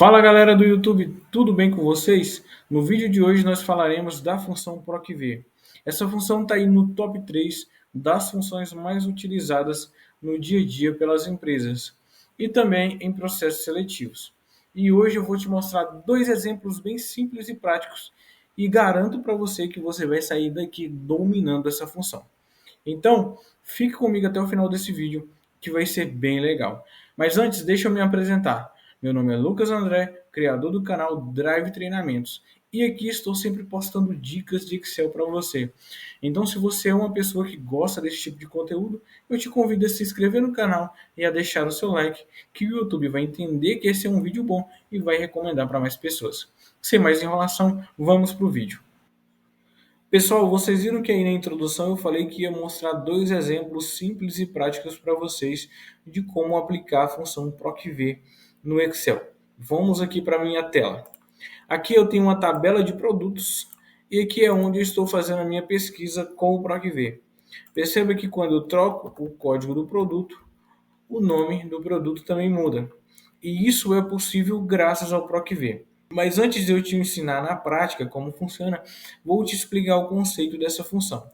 Fala galera do YouTube, tudo bem com vocês? No vídeo de hoje nós falaremos da função PROC-V. Essa função está aí no top 3 das funções mais utilizadas no dia a dia pelas empresas e também em processos seletivos. E hoje eu vou te mostrar dois exemplos bem simples e práticos e garanto para você que você vai sair daqui dominando essa função. Então, fique comigo até o final desse vídeo, que vai ser bem legal. Mas antes, deixa eu me apresentar. Meu nome é Lucas André, criador do canal Drive Treinamentos. E aqui estou sempre postando dicas de Excel para você. Então, se você é uma pessoa que gosta desse tipo de conteúdo, eu te convido a se inscrever no canal e a deixar o seu like, que o YouTube vai entender que esse é um vídeo bom e vai recomendar para mais pessoas. Sem mais enrolação, vamos para o vídeo. Pessoal, vocês viram que aí na introdução eu falei que ia mostrar dois exemplos simples e práticos para vocês de como aplicar a função PROC-V no Excel. Vamos aqui para a minha tela. Aqui eu tenho uma tabela de produtos e aqui é onde eu estou fazendo a minha pesquisa com o PROC-V. Perceba que quando eu troco o código do produto, o nome do produto também muda. E isso é possível graças ao PROC-V. Mas antes de eu te ensinar na prática como funciona, vou te explicar o conceito dessa função.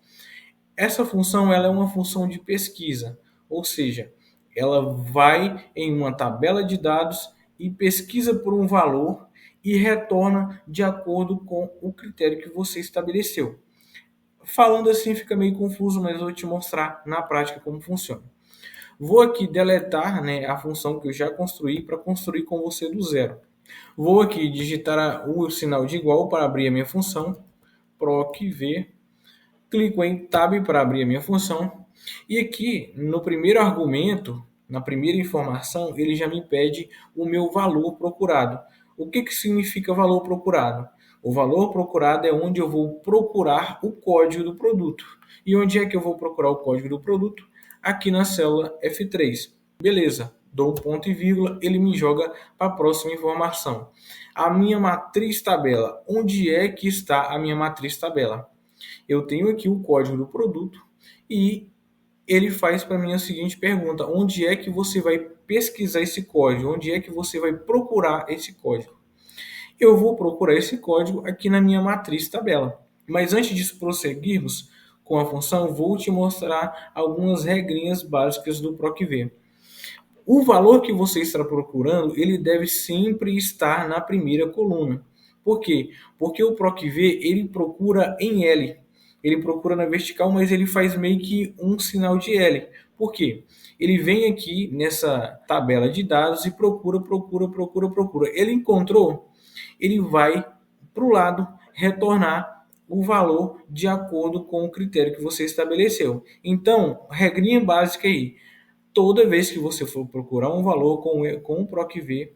Essa função ela é uma função de pesquisa, ou seja, ela vai em uma tabela de dados e pesquisa por um valor e retorna de acordo com o critério que você estabeleceu. Falando assim fica meio confuso, mas eu vou te mostrar na prática como funciona. Vou aqui deletar, a função que eu já construí para construir com você do zero. Vou aqui digitar o sinal de igual para abrir a minha função, PROC-V, clico em Tab para abrir a minha função, e aqui no primeiro argumento, na primeira informação, ele já me pede o meu valor procurado. O que significa valor procurado? O valor procurado é onde eu vou procurar o código do produto. E onde é que eu vou procurar o código do produto? Aqui na célula F3. Beleza, dou um ponto e vírgula, ele me joga para a próxima informação. A minha matriz tabela. Onde é que está a minha matriz tabela? Eu tenho aqui o código do produto e ele faz para mim a seguinte pergunta: onde é que você vai pesquisar esse código? Onde é que você vai procurar esse código? Eu vou procurar esse código aqui na minha matriz tabela. Mas antes de prosseguirmos com a função, vou te mostrar algumas regrinhas básicas do PROC-V. O valor que você está procurando, ele deve sempre estar na primeira coluna. Por quê? Porque o PROC-V, ele procura em L. Ele procura na vertical, mas ele faz meio que um sinal de L. Por quê? Ele vem aqui nessa tabela de dados e procura. Ele encontrou, ele vai para o lado retornar o valor de acordo com o critério que você estabeleceu. Então, regrinha básica aí. Toda vez que você for procurar um valor com o PROC-V,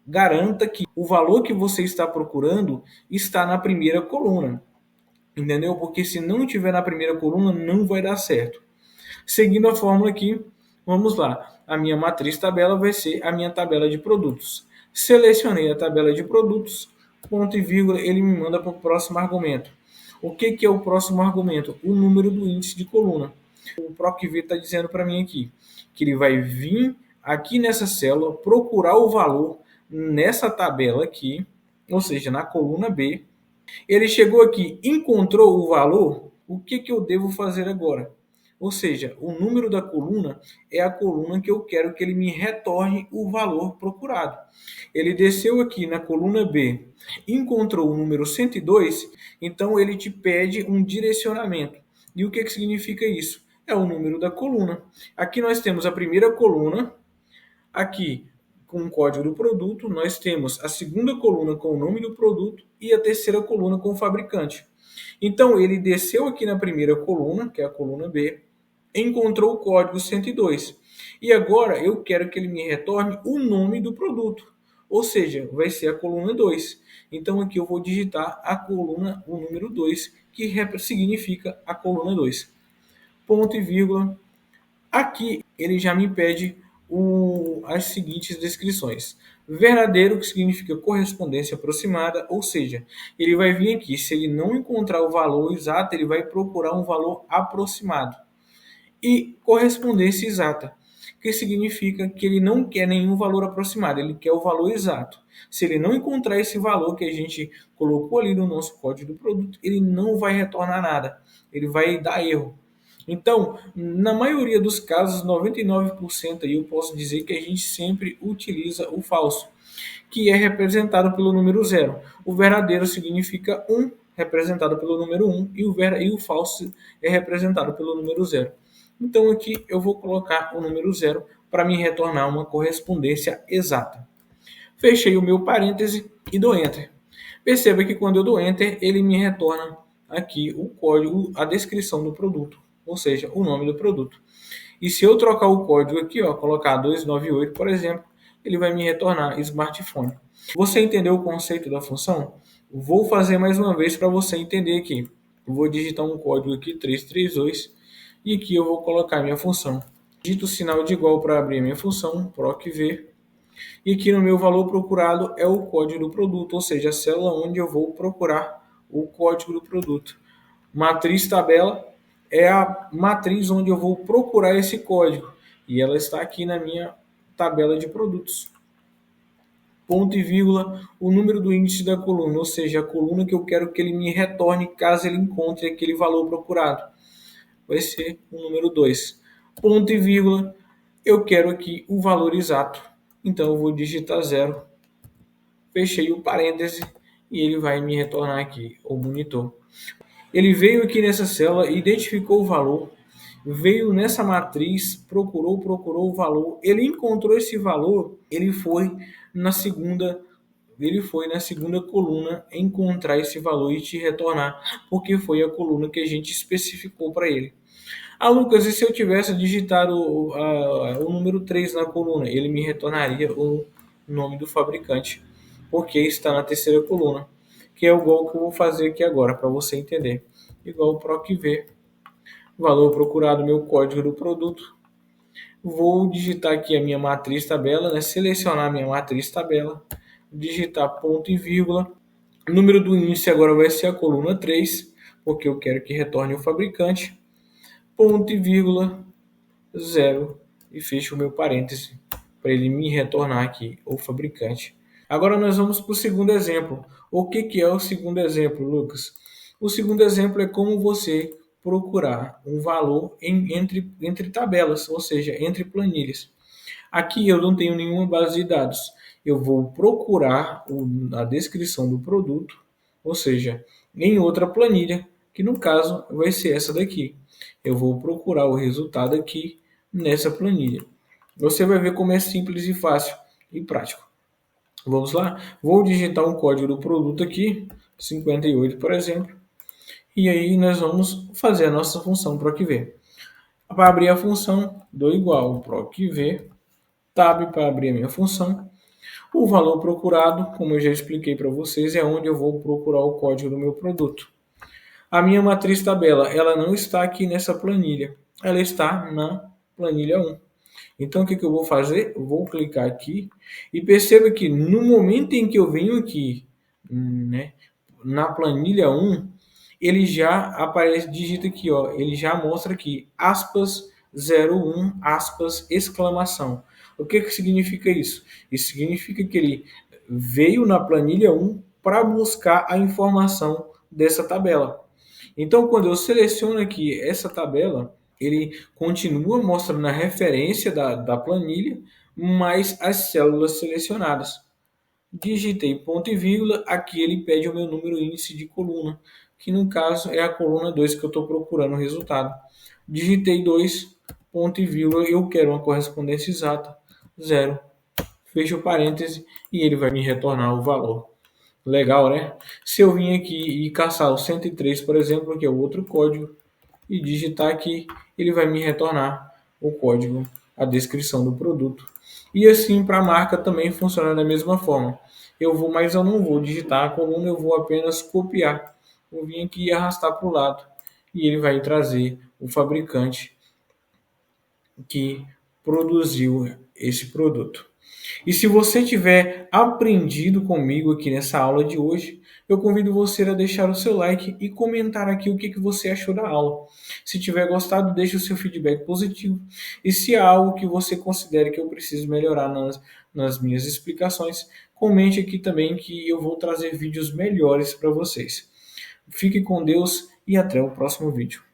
garanta que o valor que você está procurando está na primeira coluna. Entendeu? Porque se não estiver na primeira coluna, não vai dar certo. Seguindo a fórmula aqui, vamos lá. A minha matriz tabela vai ser a minha tabela de produtos. Selecionei a tabela de produtos, ponto e vírgula, ele me manda para o próximo argumento. O que é o próximo argumento? O número do índice de coluna. O PROC-V está dizendo para mim aqui que ele vai vir aqui nessa célula, procurar o valor nessa tabela aqui, ou seja, na coluna B. Ele chegou aqui, encontrou o valor, o que eu devo fazer agora? Ou seja, o número da coluna é a coluna que eu quero que ele me retorne o valor procurado. Ele desceu aqui na coluna B, encontrou o número 102, então ele te pede um direcionamento. E o que significa isso? É o número da coluna. Aqui nós temos a primeira coluna, aqui com o código do produto, nós temos a segunda coluna com o nome do produto e a terceira coluna com o fabricante. Então ele desceu aqui na primeira coluna, que é a coluna B, encontrou o código 102. E agora eu quero que ele me retorne o nome do produto, ou seja, vai ser a coluna 2. Então aqui eu vou digitar a coluna, o número 2, que significa a coluna 2. Ponto e vírgula. Aqui ele já me pede as seguintes descrições. Verdadeiro, que significa correspondência aproximada, ou seja, ele vai vir aqui, se ele não encontrar o valor exato, ele vai procurar um valor aproximado. E correspondência exata, que significa que ele não quer nenhum valor aproximado, ele quer o valor exato. Se ele não encontrar esse valor que a gente colocou ali no nosso código do produto, ele não vai retornar nada, ele vai dar erro. Então, na maioria dos casos, 99% aí eu posso dizer que a gente sempre utiliza o falso, que é representado pelo número zero. O verdadeiro significa um, representado pelo número um, e o falso é representado pelo número zero. Então aqui eu vou colocar o número zero para me retornar uma correspondência exata. Fechei o meu parêntese e dou Enter. Perceba que quando eu dou Enter, ele me retorna aqui o código, a descrição do produto, ou seja, o nome do produto. E se eu trocar o código aqui, ó, colocar 298, por exemplo, ele vai me retornar smartphone. Você entendeu o conceito da função? Vou fazer mais uma vez para você entender aqui. Vou digitar um código aqui, 332, e aqui eu vou colocar minha função. Digito o sinal de igual para abrir minha função, procv, e aqui no meu valor procurado é o código do produto, ou seja, a célula onde eu vou procurar o código do produto. Matriz tabela é a matriz onde eu vou procurar esse código, e ela está aqui na minha tabela de produtos. Ponto e vírgula, o número do índice da coluna, ou seja, a coluna que eu quero que ele me retorne caso ele encontre aquele valor procurado. Vai ser o número 2. Ponto e vírgula, eu quero aqui o valor exato. Então eu vou digitar 0, fechei o parêntese e ele vai me retornar aqui o monitor. Ele veio aqui nessa célula, identificou o valor, veio nessa matriz, procurou o valor, ele encontrou esse valor, ele foi na segunda coluna encontrar esse valor e te retornar, porque foi a coluna que a gente especificou para ele. Ah, Lucas, e se eu tivesse digitado o número 3 na coluna? Ele me retornaria o nome do fabricante, porque está na terceira coluna, que é igual que eu vou fazer aqui agora, para você entender. Igual o PROC-V, valor procurado, meu código do produto. Vou digitar aqui a minha matriz tabela, né? Selecionar a minha matriz tabela, digitar ponto e vírgula. O número do índice agora vai ser a coluna 3, porque eu quero que retorne o fabricante. Ponto e vírgula, 0, e fecho o meu parêntese para ele me retornar aqui o fabricante. Agora nós vamos para o segundo exemplo. O que é o segundo exemplo, Lucas? O segundo exemplo é como você procurar um valor entre tabelas, ou seja, entre planilhas. Aqui eu não tenho nenhuma base de dados. Eu vou procurar a descrição do produto, ou seja, em outra planilha, que no caso vai ser essa daqui. Eu vou procurar o resultado aqui nessa planilha. Você vai ver como é simples e fácil e prático. Vamos lá? Vou digitar um código do produto aqui, 58, por exemplo. E aí nós vamos fazer a nossa função procv. Para abrir a função, dou igual procv, tab para abrir a minha função. O valor procurado, como eu já expliquei para vocês, é onde eu vou procurar o código do meu produto. A minha matriz tabela, ela não está aqui nessa planilha, ela está na planilha 1. Então, o que eu vou fazer? Eu vou clicar aqui e perceba que no momento em que eu venho aqui, né, na planilha 1, ele já aparece, digita aqui, ó, ele já mostra aqui, aspas, 01, aspas, exclamação. O que significa isso? Isso significa que ele veio na planilha 1 para buscar a informação dessa tabela. Então, quando eu seleciono aqui essa tabela, ele continua mostrando a referência da planilha, mais as células selecionadas. Digitei ponto e vírgula, aqui ele pede o meu número índice de coluna, que no caso é a coluna 2 que eu estou procurando o resultado. Digitei 2, ponto e vírgula, eu quero uma correspondência exata, 0. Fecho o parêntese e ele vai me retornar o valor. Legal, né? Se eu vim aqui e caçar o 103, por exemplo, que é o outro código, e digitar aqui, ele vai me retornar o código, a descrição do produto. E assim para a marca também funciona da mesma forma. Mas eu não vou digitar a coluna, eu vou apenas copiar. Vou vir aqui e arrastar para o lado e ele vai trazer o fabricante que produziu esse produto. E se você tiver aprendido comigo aqui nessa aula de hoje, eu convido você a deixar o seu like e comentar aqui o que você achou da aula. Se tiver gostado, deixe o seu feedback positivo. E se há algo que você considere que eu preciso melhorar nas minhas explicações, comente aqui também que eu vou trazer vídeos melhores para vocês. Fique com Deus e até o próximo vídeo.